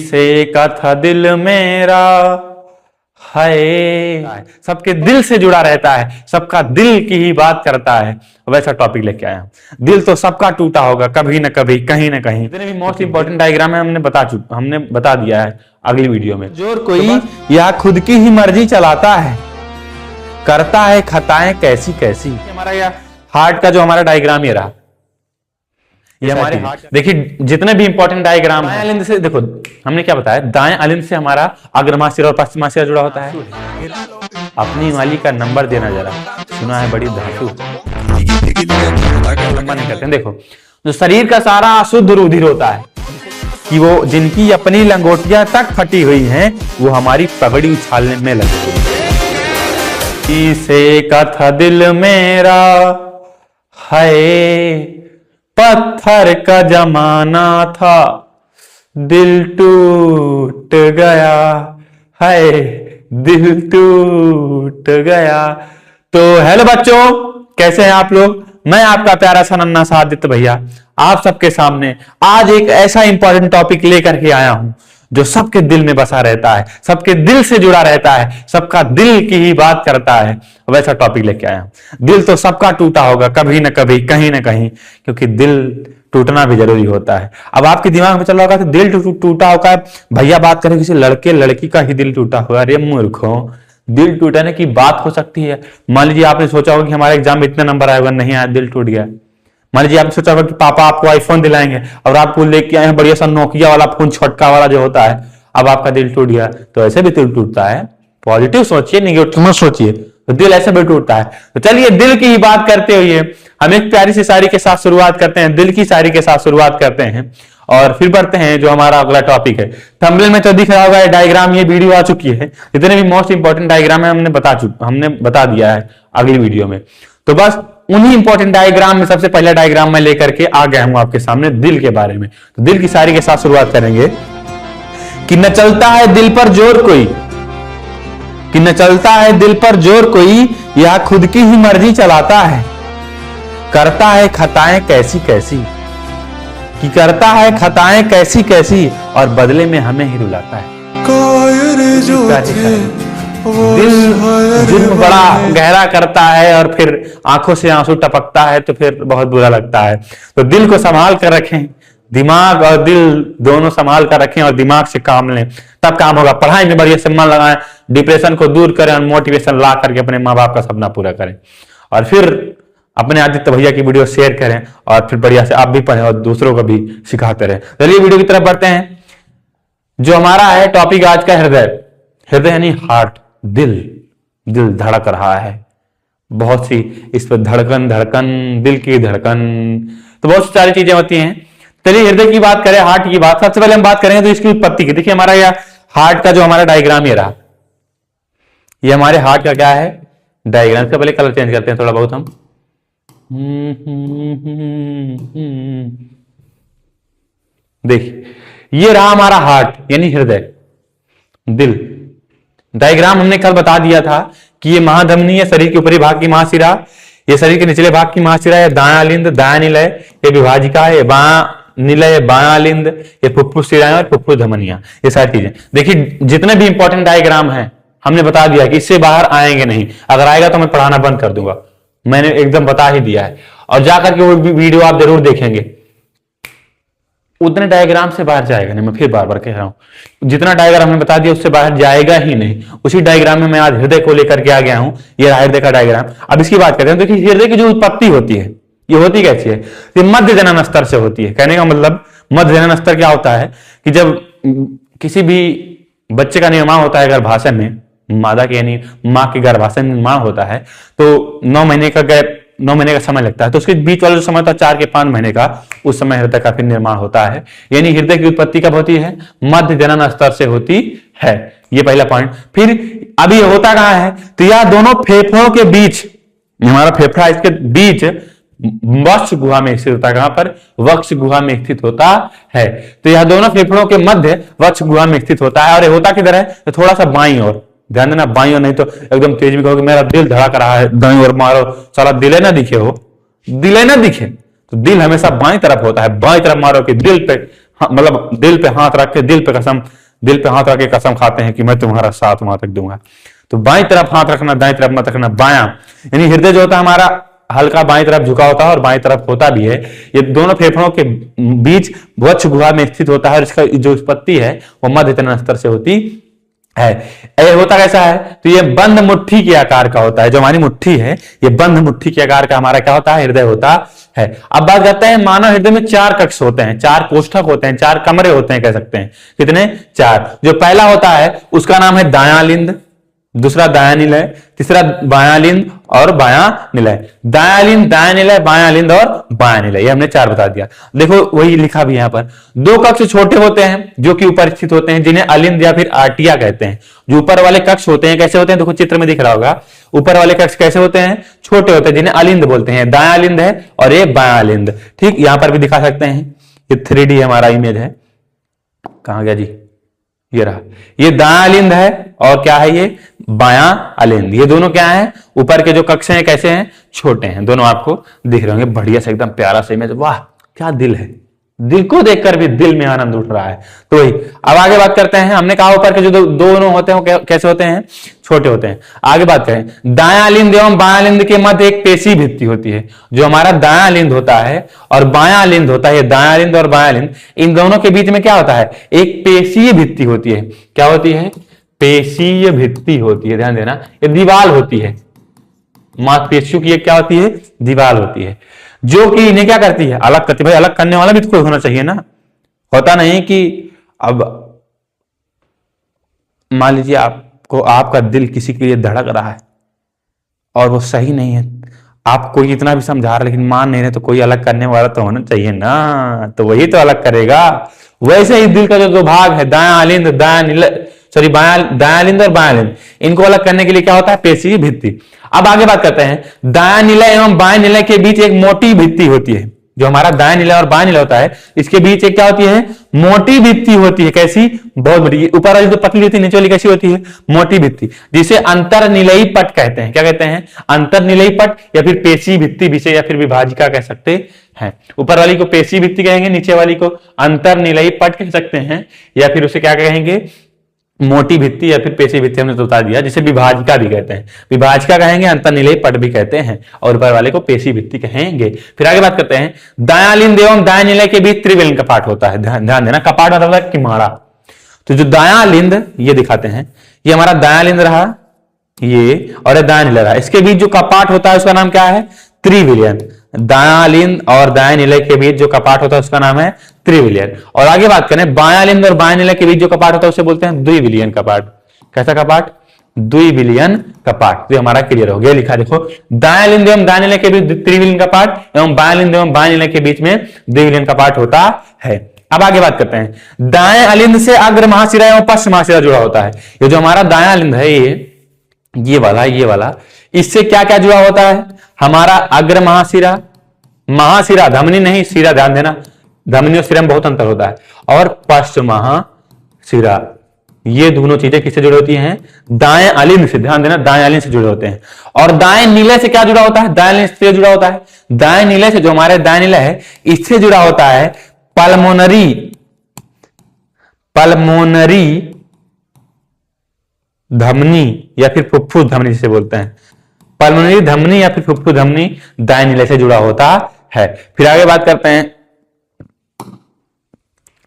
से का था दिल मेरा है, सबके दिल से जुड़ा रहता है, सबका दिल की ही बात करता है। वैसा टॉपिक लेके आया हूं। दिल तो सबका टूटा होगा कभी ना कभी, कहीं ना कहीं। जितने भी मोस्ट इंपॉर्टेंट डायग्राम है हमने बता दिया है अगली वीडियो में। जोर कोई या खुद की ही मर्जी चलाता है, करता है खताएं कैसी कैसी। हमारा यह हार्ट का जो हमारा डायग्राम ये रहा, ये हमारे हार्ट। देखिए जितने भी इंपॉर्टेंट डायग्राम है, अलिंद से देखो हमने क्या बताया, दाएं अलिंद से हमारा अग्रमाशय और पश्चिमाशय जुड़ा होता है। अपनी वाली का नंबर देना जरा, सुना है बड़ी धातु नंबर नहीं करते। देखो जो शरीर का सारा अशुद्ध रुधिर होता है कि वो जिनकी अपनी लंगोटियां तक फटी हुई हैं, वो हमारी पगड़ी उछालने में लगे। से का था दिल मेरा है, पत्थर का जमाना था, दिल टूट गया है, दिल टूट गया। तो हेलो बच्चों, कैसे हैं आप लोग? मैं आपका प्यारा सा नन्ना सा आदित्य भैया आप सबके सामने आज एक ऐसा इंपॉर्टेंट टॉपिक लेकर के आया हूं जो सबके दिल में बसा रहता है, सबके दिल से जुड़ा रहता है, सबका दिल की ही बात करता है। वैसा टॉपिक लेके आया हूं। दिल तो सबका टूटा होगा कभी ना कभी, कहीं ना कहीं, क्योंकि दिल टूटना भी जरूरी होता है। अब आपके दिमाग में चल रहा होगा कि दिल टूटा होगा, भैया बात करें किसी लड़के लड़की का ही दिल टूटा होगा। अरे मूर्खों, दिल टूटने की बात हो सकती है। मान लीजिए आपने सोचा होगा कि हमारे एग्जाम में इतने नंबर आएगा, नहीं आया, दिल टूट गया। मान लीजिए आपने सोचा होगा कि पापा आपको आईफोन दिलाएंगे और आपको लेके आए हैं बढ़िया सा नोकिया वाला फोन, छोटका वाला जो होता है, अब आपका दिल टूट गया। तो ऐसे भी दिल टूटता है। पॉजिटिव सोचिए, नेगेटिव मत सोचिए। तो दिल ऐसे भी टूटता है। तो चलिए दिल की ही बात करते हुए हम एक प्यारी सी शायरी के साथ शुरुआत करते हैं, दिल की शायरी के साथ शुरुआत करते हैं और फिर बढ़ते हैं जो हमारा अगला टॉपिक है। थंबनेल में तो दिख रहा होगा डायग्राम, ये वीडियो आ चुकी है। जितने भी मोस्ट इंपॉर्टेंट डायग्राम है हमने बता दिया है अगली वीडियो में। तो बस उन्हीं इंपॉर्टेंट डायग्राम में सबसे पहला डायग्राम मैं लेकर के आ गया हूं आपके सामने दिल के बारे में। तो दिल की शायरी के साथ शुरुआत करेंगे कि न चलता है दिल पर जोर कोई, कि न चलता है दिल पर जोर कोई, या खुद की ही मर्जी चलाता है, करता है खताएं कैसी कैसी, कि करता है खताएं कैसी कैसी और बदले में हमें ही रुलाता है। दिल बड़ा गहरा करता है और फिर आंखों से आंसू टपकता है तो फिर बहुत बुरा लगता है। तो दिल को संभाल कर रखें, दिमाग और दिल दोनों संभाल कर रखें और दिमाग से काम लें, तब काम होगा। पढ़ाई में बढ़िया से मन लगाएं, डिप्रेशन को दूर करें और मोटिवेशन ला करके अपने माँ बाप का सपना पूरा करें। और फिर अपने आदित्य भैया की वीडियो शेयर करें और फिर बढ़िया से आप भी पढ़ें और दूसरों को भी सिखाते रहें। चलिए वीडियो की तरफ बढ़ते हैं। जो हमारा है टॉपिक आज का, हृदय। हृदय यानी हार्ट, दिल। दिल धड़क रहा है, बहुत सी इस पर धड़कन दिल की धड़कन, तो बहुत सारी चीजें होती हैं। चलिए हृदय की बात करें, हार्ट की बात। सबसे पहले हम बात करेंगे तो इसकी उत्पत्ति की। देखिए हमारा यह हार्ट का जो हमारा डायग्राम ये रहा, ये हमारे हार्ट का क्या है डायग्राम। से पहले कलर चेंज करते हैं थोड़ा बहुत हम। देखिए ये रहा हमारा हार्ट यानी हृदय, दिल। डायग्राम हमने कल बता दिया था कि ये महाधमनी है, शरीर के ऊपरी भाग की महाशिरा, ये शरीर के निचले भाग की महाशिरा है, दायां अलिंद, दायां निलय, ये विभाजिका है, बायां निलय, बायां अलिंद, ये फुफ्फुस शिराएं और फुफ्फुस धमनियां, ये सारी चीजें। देखिए जितने भी इंपॉर्टेंट डायग्राम है हमने बता दिया कि इससे बाहर आएंगे नहीं। अगर आएगा तो मैं पढ़ाना बंद कर दूंगा, मैंने एकदम बता ही दिया है। और जाकर के वो वीडियो आप जरूर देखेंगे। उतने डायग्राम से बाहर जाएगा नहीं, मैं फिर बार बार कह रहा हूं। जितना डायग्राम हमने बता दिया उससे बाहर जाएगा ही नहीं। उसी डायग्राम में मैं आज हृदय को लेकर के आ गया हूं। ये हृदय का डायग्राम। अब इसकी बात करते हैं। तो हृदय की जो उत्पत्ति होती है ये होती कैसी है? ये मध्य जनन स्तर से होती है। कहने का मतलब मध्य जनन स्तर क्या होता है कि जब किसी भी बच्चे का निर्माण होता है गर्भाशय में, मादा के यानी माँ के गर्भाशय में निर्माण होता है, तो 9 महीने का समय लगता है। तो उसके बीच वाला जो समय था 4 के 5 महीने का, उस समय हृदय का फिर निर्माण होता है। यानी हृदय की उत्पत्ति कब होती है? मध्य जनन स्तर से होती है। ये पहला पॉइंट। फिर अभी होता कहां है? तो यह दोनों फेफड़ों के बीच, हमारा फेफड़ा इसके बीच वक्ष गुहा में स्थित होता है। कहां पर? वक्ष गुहा में स्थित होता है। तो यह दोनों फेफड़ों के मध्य वक्ष गुहा में स्थित होता है। और ये होता किधर है? तो थोड़ा सा बाईं ओर, ध्यान देना, बाईं ओर, नहीं तो एकदम तेज में कहोगे मेरा दिल धड़क रहा है, दाईं ओर मारो, साला दिले ना दिखे। तो दिल हमेशा बाईं तरफ होता है, बाईं तरफ मारो कि दिल पे हाँ, मतलब दिल पे हाथ रख के दिल पे हाथ रख के कसम खाते हैं कि मैं तुम्हारा साथ वहां तक दूंगा। तो बाईं तरफ हाथ रखना, दाईं तरफ मत रखना, बायां, यानी हृदय जो होता है हमारा हल्का बाईं तरफ झुका होता है और बाईं तरफ होता भी है। ये दोनों फेफड़ों के बीच वक्ष गुहा में स्थित होता है और इसका जो उत्पत्ति है वो मध्य तृण स्तर से होती है। ये होता कैसा है, तो ये बंद मुट्ठी के आकार का होता है। जो हमारी मुट्ठी है ये बंद मुट्ठी के आकार का हमारा क्या होता है, हृदय होता है। अब बात करते हैं, मानव हृदय में 4 कक्ष होते हैं, 4 कोष्ठक होते हैं, 4 कमरे होते हैं कह सकते हैं। कितने? 4। जो पहला होता है उसका नाम है दायां लिंद, दूसरा दायां निलय, तीसरा बायां लिंद और बायां निलय। दायां लिंद, दायां निलय, बायां लिंद और बायां निलय, ये हमने 4 बता दिया। देखो वही लिखा भी यहां पर। 2 कक्ष छोटे होते हैं जो कि ऊपर स्थित होते हैं, जिन्हें अलिंद या फिर आर्टिया कहते हैं। जो ऊपर वाले कक्ष होते हैं कैसे होते हैं, देखो चित्र में दिख रहा होगा, ऊपर वाले कक्ष कैसे होते हैं, छोटे होते हैं, जिन्हें अलिंद बोलते हैं। दायां लिंद है और ये बायां लिंद। ठीक, यहां पर भी दिखा सकते हैं, ये 3D हमारा इमेज है। कहां गया जी, ये रहा, ये दायां अलिंद है और क्या है ये बायां अलिंद। ये दोनों क्या है, ऊपर के जो कक्ष हैं कैसे हैं, छोटे हैं। दोनों आपको दिख रहे होंगे, बढ़िया से एकदम प्यारा से इमेज। वाह क्या दिल है, दिल को देखकर भी दिल में आनंद उठ रहा है। तो वही, अब आगे बात करते हैं। हमने कहा ऊपर के जो दोनों होते हैं वो कैसे होते हैं, छोटे होते हैं। आगे बात करें, दायां लिंद एवं बायां लिंद के मध्य एक पेशी भित्ति होती है। जो हमारा दायां लिंद होता है और बायां लिंद होता है, दायां लिंद और बायां लिंद, इन दोनों के बीच में क्या होता है, एक पेशीय भित्ति होती है। क्या होती है, पेशीय भित्ति होती है। ध्यान देना, ये दीवार होती है, मांसपेशियों की एक क्या होती है, दीवार होती है, जो कि इन्हें क्या करती है, अलग करती है। भाई अलग करने वाला भी तो कोई होना चाहिए ना। होता नहीं कि अब मान लीजिए आपको, आपका दिल किसी के लिए धड़क रहा है और वो सही नहीं है, आप कोई इतना भी समझा रहे लेकिन मान नहीं रहे, तो कोई अलग करने वाला तो होना चाहिए ना, तो वही तो अलग करेगा। वैसे ही दिल का जो 2 भाग है, दायां अलिंद, दायां निलय, सॉरी दायां लिंद और बायां लिंद, इनको अलग करने के लिए क्या होता है, पेशीय भित्ति। अब आगे बात करते हैं, दायां निलय एवं बाएं निलय के बीच एक मोटी भित्ति होती है। जो हमारा दायां निलय और बायां निलय होता है, इसके बीच एक क्या होती है, मोटी भित्ति होती है। कैसी, बहुत बड़ी। ऊपर वाली जो पतली होती है, नीचे वाली कैसी होती है, मोटी भित्ति, जिसे अंतर्निलयी पट कहते हैं। क्या कहते हैं, अंतर्निलयी पट या फिर पेशी भित्ति विषय या फिर विभाजिका कह सकते हैं। ऊपर वाली को पेशी भित्ति कहेंगे, नीचे वाली को अंतर्निलयी पट कह सकते हैं, या फिर उसे क्या कहेंगे, मोटी भित्ति या फिर पेशी भित्ति, हमने तो बता दिया, जिसे विभाजिका भी कहते हैं। विभाजिका कहेंगे, अंतर्निलयी पट भी कहते हैं, और ऊपर वाले को पेशी भित्ति कहेंगे। फिर आगे बात करते हैं, दायां लिंद एवं दायां निलय के बीच त्रिविलीन कपाट होता है। ध्यान देना, कपाट मतलब है किमाड़ा। तो जो दायां लिंद, ये दिखाते हैं, ये हमारा दायां लिंद रहा ये, और दायां निलय रहा, इसके बीच जो कपाट होता है उसका नाम क्या है, त्रिविलियन। दायां लिंद और दायां निलय के बीच जो कपाट होता है उसका नाम है त्रिविलियन। और आगे बात करें, बायां लिंद और बायां निलय के बीच जो कपाट होता है उसे बोलते हैं द्विविलियन कपाट। कैसा कपाट, द्विविलियन कपाट। तो हमारा क्लियर हो गया, लिखा देखो, दायां लिंद एवं दायां निलय के बीच त्रिविलियन कपाट एवं बायां लिंद एवं बायां निलय के बीच में द्विविलियन कपाट होता है। अब आगे बात करते हैं, दाएं अलिंद से अग्र महाशिरा एवं पश्च महाशिरा जुड़ा होता है। ये जो हमारा दायां अलिंद है, ये वाला, इससे क्या क्या जुड़ा होता है, हमारा अग्र महाशिरा, महाशिरा धमनी नहीं, शिरा, ध्यान देना, धमनी और शिरा में बहुत अंतर होता है, और पश्च महाशिरा, ये दोनों चीजें किससे जुड़ी होती हैं, दाएं अलिंद से। ध्यान देना, दाएं अलिंद से जुड़े होते हैं। और दाएं निलय से क्या जुड़ा होता है, दाएं निलय से जुड़ा होता है, दाएं निलय से, जो हमारे दाएं निलय है, इससे जुड़ा होता है पल्मोनरी धमनी या फिर फुफ्फुस धमनी जिसे बोलते हैं। पल्मोनरी धमनी या फिर फुफ्फुस धमनी दाएं निलय से जुड़ा होता है। फिर आगे बात करते हैं,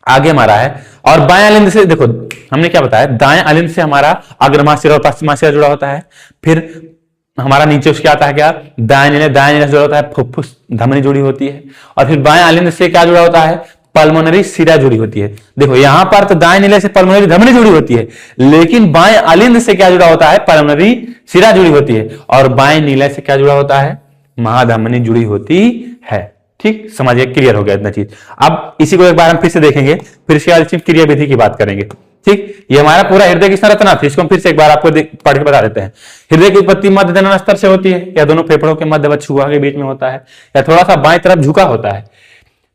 आगे हमारा है, और बाएं अलिंद से, देखो हमने क्या बताया, दाएं अलिंद से हमारा अग्र महाशिरा और पश्च महाशिरा जुड़ा होता है। फिर हमारा नीचे उसके आता है क्या, दाएं निलय से जुड़ा होता है, फुफ्फुस धमनी जुड़ी होती है। और फिर बाएं अलिंद से क्या जुड़ा होता है, पल्मोनरी शिरा जुड़ी होती है। देखो यहां पर तो दाएं निलय से पल्मोनरी धमनी जुड़ी होती है, लेकिन बाएं अलिंद से क्या जुड़ा होता है, पल्मोनरी शिरा जुड़ी होती है। और बाएं निलय से क्या जुड़ा होता है, महाधमनी जुड़ी होती है। ठीक, समझिए, क्लियर हो गया इतना चीज। अब इसी को एक बार हम फिर से देखेंगे, फिर इसके बाद क्रिया विधि की बात करेंगे। ठीक, ये हमारा पूरा हृदय की संरचना थी, इसको हम फिर से एक बार आपको पढ़ के बता देते हैं। हृदय की उत्पत्ति मध्य तृण स्तर से होती है, या दोनों फेफड़ों के मध्य वक्षुआ के बीच में होता है, या थोड़ा सा बाएं तरफ झुका होता है।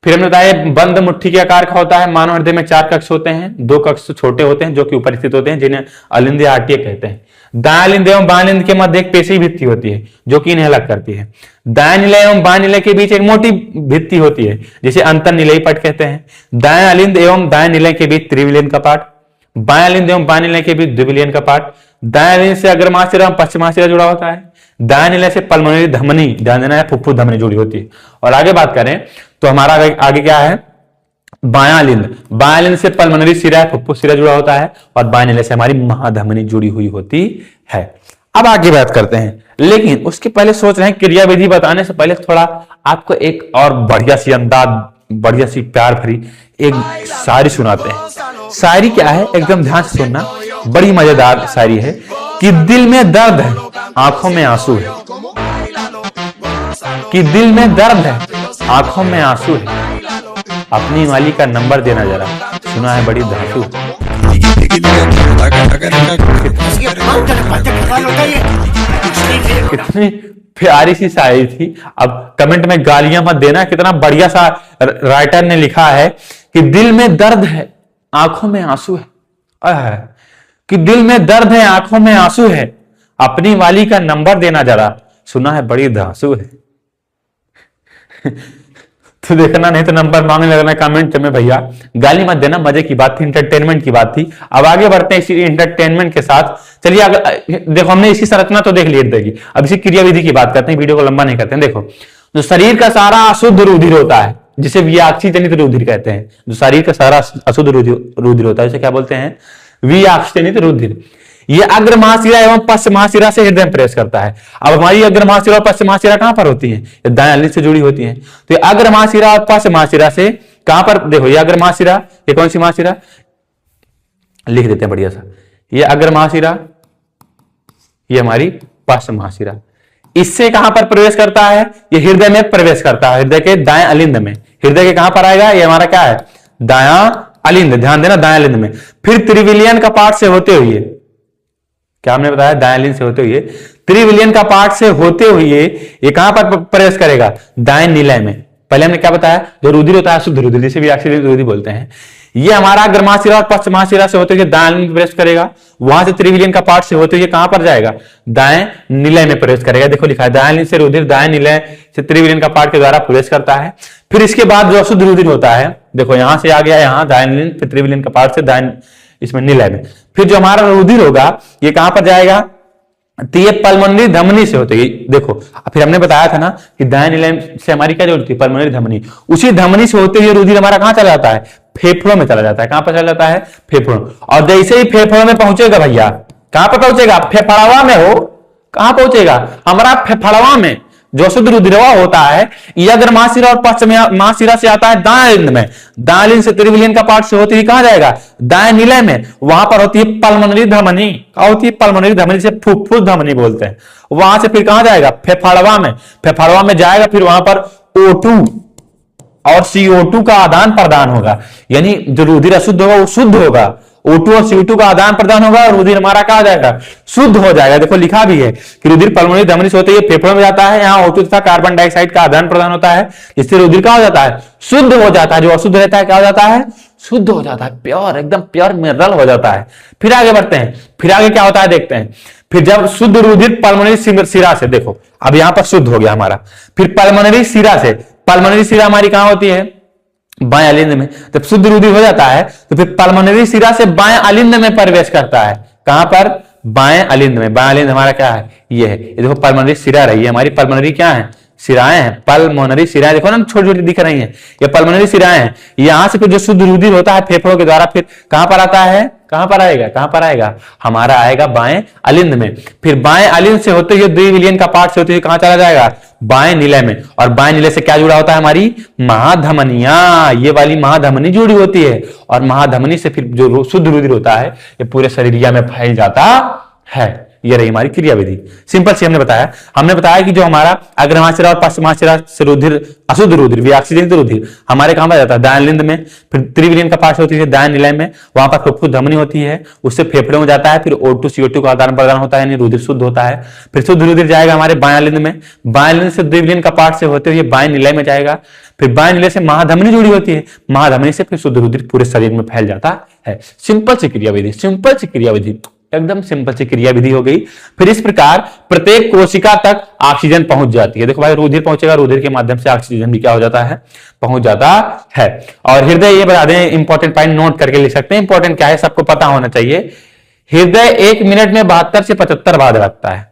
फिर हमने बताया बंद मुट्ठी के आकार का होता है। मानव हृदय में 4 कक्ष होते हैं, 2 कक्ष छोटे होते हैं जो कि ऊपर स्थित होते हैं, जिन्हें अलिंद या आर्टिया कहते हैं। दाएं अलिंद एवं बाएं अलिंद के मध्य एक पेशी भित्ति होती है जो कि इन्हें अलग करती है। दाएं निलय एवं बाएं निलय के बीच एक मोटी भित्ति होती है जिसे अंतर निलयी पट कहते हैं। दाएं अलिंद एवं दाएं निलय के बीच त्रिविलियन का पार्ट, बाएं अलिंद एवं बाएं निलय के बीच द्विविलियन का पार्ट। दाएं अलिंद से अग्रमाशिरा एवं पश्चिमाशिरा जुड़ा होता है। दाएं निलय से पल्मोनरी धमनी, ध्यान देना है, फुफ्फुस धमनी जुड़ी होती है। और आगे बात करें तो हमारा आगे क्या है, बायां अलिंद, बायां अलिंद से पल्मोनरी सिरा, फुफ्फुस सिरा जुड़ा होता है, और बाएं निलय से हमारी महाधमनी जुड़ी हुई होती है। अब आगे बात करते हैं, लेकिन उसके पहले सोच रहे हैं क्रियाविधि बताने से पहले थोड़ा आपको एक और बढ़िया सी अंदाज, बढ़िया सी प्यार भरी एक शायरी सुनाते हैं। शायरी क्या है, एकदम ध्यान से सुनना, बड़ी मजेदार शायरी है कि दिल में दर्द है, आंखों में आंसू है, कि दिल में दर्द है, आंखों में आंसू है, अपनी माली का नंबर देना जरा, सुना है बड़ी धांसू। कितनी प्यारी सी शायरी थी। अब कमेंट में गालियां मत देना, कितना बढ़िया सा राइटर ने लिखा है कि दिल में दर्द है, आंखों में आंसू है, कि दिल में दर्द है, आंखों में आंसू है, अपनी वाली का नंबर देना जरा, सुना है बड़ी धांसू है। तो देखना, नहीं तो नंबर मांगने लगना कमेंट में। भैया गाली मत देना, मजे की बात थी, इंटरटेनमेंट की बात थी। अब आगे बढ़ते हैं इसी इंटरटेनमेंट के साथ। चलिए अगर देखो, हमने इसी संरचना तो देख ली हृदय की, अब इसी क्रियाविधि की बात करते हैं, वीडियो को लंबा नहीं करते हैं। देखो, जो शरीर का सारा अशुद्ध रुधिर होता है, जिसे वियाक्षी जनित रुधिर कहते हैं, जो शरीर का सारा अशुद्ध रुधिर होता है, उसे क्या बोलते हैं, वियाक्षी जनित रुधिर। ये अग्र महाशिरा एवं पश्च महाशिरा से हृदय में प्रवेश करता है। अब हमारी अग्र महाशिरा और पश्च महाशिरा कहां पर होती है, ये दाएं अलिंद से जुड़ी होती है। तो ये अग्र महाशिरा और पश्च महाशिरा से कहां पर, देखो ये अग्र महाशिरा, ये कौन सी महाशिरा, लिख देते हैं बढ़िया सा, ये अग्र महाशिरा, ये हमारी पश्च महाशिरा। इससे कहां पर प्रवेश करता है, ये हृदय में प्रवेश करता है, हृदय के दाएं अलिंद में। हृदय के कहां पर आएगा, ये हमारा क्या है, दायां अलिंद, ध्यान देना, दाएं अलिंद में। फिर त्रिविलियन का पार्ट से होते हुए, क्या हमने बताया, दाएं अलिंद से होते हुए त्रिविलियन का पार्ट से होते हुए ये कहां पर प्रवेश करेगा, दाएं निलय में। पहले हमने क्या बताया, जो रुधिर होता है शुद्ध रुधिर, जिसे वियाक्षी रुधिर बोलते हैं, ये हमारा अग्र महाशिरा और पश्च महाशिरा से होते हुए दाएं अलिंद में प्रवेश करेगा। वहां से त्रिविलियन का पार्ट से होते हुए कहां पर जाएगा, दाएं निलय में प्रवेश करेगा। देखो लिखा है, दाएं अलिंद से रुधिर दाएं निलय से त्रिविलियन का पार्ट के द्वारा प्रवेश करता है। फिर इसके बाद जो अशुद्ध रुधिर होता है, देखो यहां से आ गया, यहाँ दाएं अलिंद, फिर त्रिविलियन का पार्ट से दाएं इसमें निलय में। फिर जो हमारा रुधिर होगा ये कहां पर जाएगा, तो ये पल्मोनरी धमनी से होती है। देखो फिर हमने बताया था ना कि दाएं निलय से हमारी क्या जोड़ती है, पल्मोनरी धमनी। उसी धमनी से होते हुए रुधिर हमारा कहां चला जाता है, फेफड़ों में चला जाता है। कहां पर चला जाता है, फेफड़ों। और जैसे ही फेफड़ों में पहुंचेगा भैया, कहां पर पहुंचेगा, फेफड़वा में हो, कहां पहुंचेगा, हमारा फेफड़वा में जो शुद्ध रुधिरवा होता है, ये अगर महाशिरा और पश्च महाशिरा से आता है दाएं अलिंद में, दाएं अलिंद से त्रिविलियन का पार्ट से होती है कहां जाएगा, दाएं निलय में। वहां पर होती है पल्मोनरी धमनी, क्या होती है, पल्मोनरी धमनी, से फुफ्फुस धमनी बोलते हैं। वहां से फिर कहां जाएगा, फेफड़वा में। फेफड़वा में जाएगा, फिर वहां पर O2 और CO2 का आदान प्रदान होगा, यानी जो रुधिर अशुद्ध होगा वो शुद्ध होगा। O2 और CO2 का आदान प्रदान होगा और रुधिर हमारा कहा जाएगा, शुद्ध हो जाएगा। देखो लिखा भी है कि रुधिर पल्मोनरी धमनी से होते हुए फेफड़ों में जाता है, यहाँ O2 तथा कार्बन डाइऑक्साइड का आदान प्रदान होता है, इससे रुधिर क्या हो जाता है, शुद्ध हो जाता है। जो अशुद्ध रहता है क्या हो जाता है, शुद्ध हो जाता है, प्योर, एकदम प्योर मिनरल हो जाता है। फिर आगे बढ़ते हैं, फिर आगे क्या होता है देखते हैं। फिर जब शुद्ध रुधिर पल्मोनरी सिरा से, देखो अब यहां पर शुद्ध हो गया हमारा, फिर पल्मोनरी सिरा से, पल्मोनरी सिरा हमारी कहां होती है, बाएं अलिंद में। जब शुद्ध रुधिर हो जाता है तो फिर पल्मोनरी सिरा से बाएं अलिंद में प्रवेश करता है। कहां पर, बाएं अलिंद में। बाएं अलिंद हमारा क्या है, ये है, ये देखो पल्मोनरी सिरा रही है हमारी, पल्मोनरी क्या है, सिराएं हैं, पल्मोनरी सिराएं, देखो ना छोटी छोटी दिख रही हैं, ये पल्मोनरी सिराएं हैं। यहां से फिर जो शुद्ध रुधिर होता है फेफड़ों के द्वारा, फिर कहां पर आता है, कहां पर आएगा, कहां पर आएगा, हमारा आएगा बाएं अलिंद में। फिर बाएं अलिंद से होते हुए द्विविलियन का पार्ट से होते हुए कहां चला जाएगा, बाएं निलय में। और बाएं निलय से क्या जुड़ा होता है, हमारी महाधमनियां, ये वाली महाधमनी जुड़ी होती है। और महाधमनी से फिर जो शुद्ध रुधिर होता है ये पूरे शरीरिया में फैल जाता है। ये रही हमारी क्रिया विधि। सिंपल सी हमने बताया कि जो हमारा अग्रमाशय और पश्चिमाशय से रुधिर, अशुद्ध रुधिर, विऑक्सीजनित रुधिर हमारे कहां पर जाता है, दाएं लिंद में, फिर त्रिविलियन कपाश होती है दाएं निलय में, वहां पर फुफ्फुस धमनी होती है, उससे फेफड़े में जाता है, फिर O2 CO2 का आदान प्रदान होता है, यानी रुधिर शुद्ध होता है। फिर शुद्ध रुधिर जाएगा हमारे बायां लिंद में, बायां लिंद से द्विविलियन कपाश से होते हुए बाएं निलय में जाएगा, फिर बाएं निलय से महाधमनी जुड़ी होती है, महाधमनी से फिर शुद्ध रुधिर पूरे शरीर में फैल जाता है। सिंपल सी क्रिया विधि, सिंपल सी क्रिया विधि, एकदम सिंपल सी क्रिया विधि हो गई। फिर इस प्रकार प्रत्येक कोशिका तक ऑक्सीजन पहुंच जाती है। देखो भाई, रुधिर पहुंचेगा, रुधिर के माध्यम से ऑक्सीजन भी क्या हो जाता है, पहुंच जाता है। और हृदय, ये बता दें, इंपॉर्टेंट पॉइंट नोट करके लिख सकते हैं, इंपॉर्टेंट क्या है सबको पता होना चाहिए। हृदय 1 मिनट में 72 से 75 बार धड़कता है।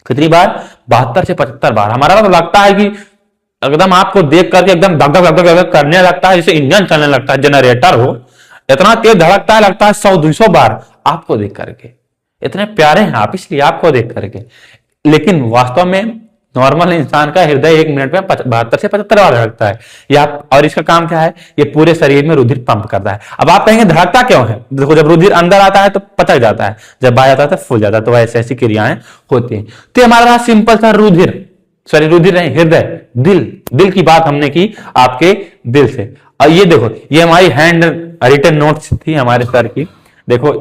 कितनी बार? 72 से 75 बार। हमारा तो लगता है कि एकदम आपको देख करके एकदम धक धक धक धक करने लगता है, जैसे इंजन चलने लगता है, जनरेटर हो, इतना तेज धड़कता है, लगता है 100-200 बार आपको देख करके। इतने प्यारे हैं आप, इसलिए आपको देख करके। लेकिन वास्तव में नॉर्मल इंसान का हृदय 1 मिनट में 72 से 75 बार धड़कता है। और इसका काम क्या है? ये पूरे शरीर में रुधिर पंप करता है। अब आप कहेंगे धड़कता क्यों है? देखो, जब रुधिर अंदर आता है तो पचक जाता है, जब बाहर आता है तो फूल जाता है, तो ऐसी ऐसी क्रियाएं होती हैं। तो हमारा सिंपल था रुधिर, सॉरी रुधिर नहीं, हृदय, दिल की बात हमने की आपके दिल से। और ये देखो, ये हमारी हैंड रिटन नोट्स थी हमारे सर की। देखो,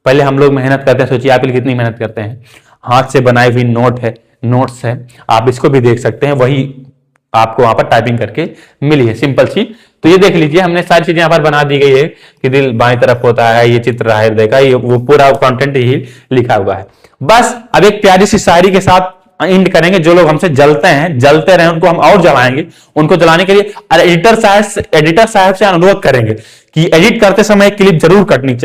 पहले हम लोग मेहनत करते हैं, सोचिए आप कितनी मेहनत करते हैं, हाथ से बनाई हुई नोट्स है, आप इसको भी देख सकते हैं, वही आपको वहां पर टाइपिंग करके मिली है, सिंपल सी। तो ये देख लीजिए, हमने सारी चीजें यहाँ पर बना दी गई है कि दिल बाएं तरफ होता है, ये चित्र रहा हृदय का, ये वो पूरा कंटेंट ही लिखा हुआ है। बस अब एक प्यारी सी शायरी के साथ एंड करेंगे। जो लोग हमसे जलते रहे, उनको हम और जलाएंगे। उनको जलाने के लिए एडिटर साहब से अनुरोध करेंगे कि एडिट करते समय एक क्लिप जरूर कटनी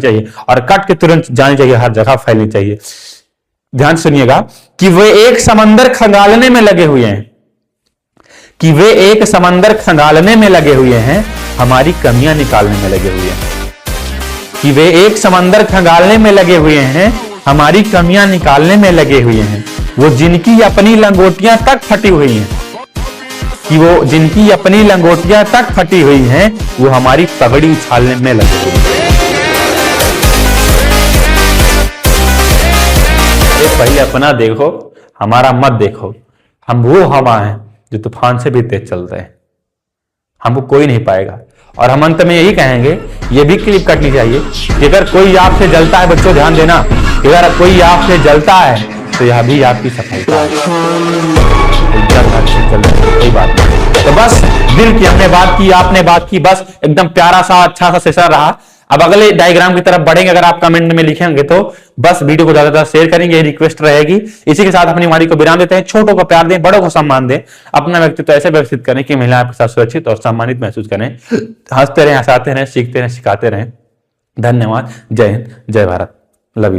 चाहिए, और कट के तुरंत जानी चाहिए, हर जगह फैलनी चाहिए। ध्यान सुनिएगा कि वे एक समंदर खंगालने में लगे हुए हैं, हमारी कमियां निकालने में लगे हुए हैं। कि वे एक समंदर खंगालने में लगे हुए हैं, हमारी कमियां निकालने में लगे हुए हैं। वो जिनकी अपनी लंगोटियां तक फटी हुई हैं, वो हमारी पगड़ी उछालने में लगे हुए हैं। पहले अपना देखो, हमारा मत देखो। हम वो हवा हैं जो तूफान से भी तेज चलते हैं, हमको कोई नहीं पाएगा। और हम अंत में यही कहेंगे, ये भी क्लिप कटनी चाहिए कि अगर कोई आपसे जलता है, बच्चों ध्यान देना, अगर कोई आपसे जलता है तो यह भी आपकी सफलता है। कोई बात नहीं। तो बस दिल की हमने बात की, आपने बात की, बस एकदम प्यारा सा अच्छा सा सेशन रहा। अब अगले डायग्राम की तरफ बढ़ेंगे। अगर आप कमेंट में लिखेंगे तो बस वीडियो को ज्यादा शेयर करेंगे, ये रिक्वेस्ट रहेगी। इसी के साथ अपनी वाणी को विराम देते हैं। छोटों को प्यार दें, बड़ों को सम्मान दें, अपना व्यक्तित्व ऐसे विकसित करें कि महिला आपके साथ सुरक्षित और सम्मानित महसूस करें। हंसते रहें, हंसाते रहें, सीखते रहें, सिखाते रहें। धन्यवाद। जय हिंद, जय भारत। Love you.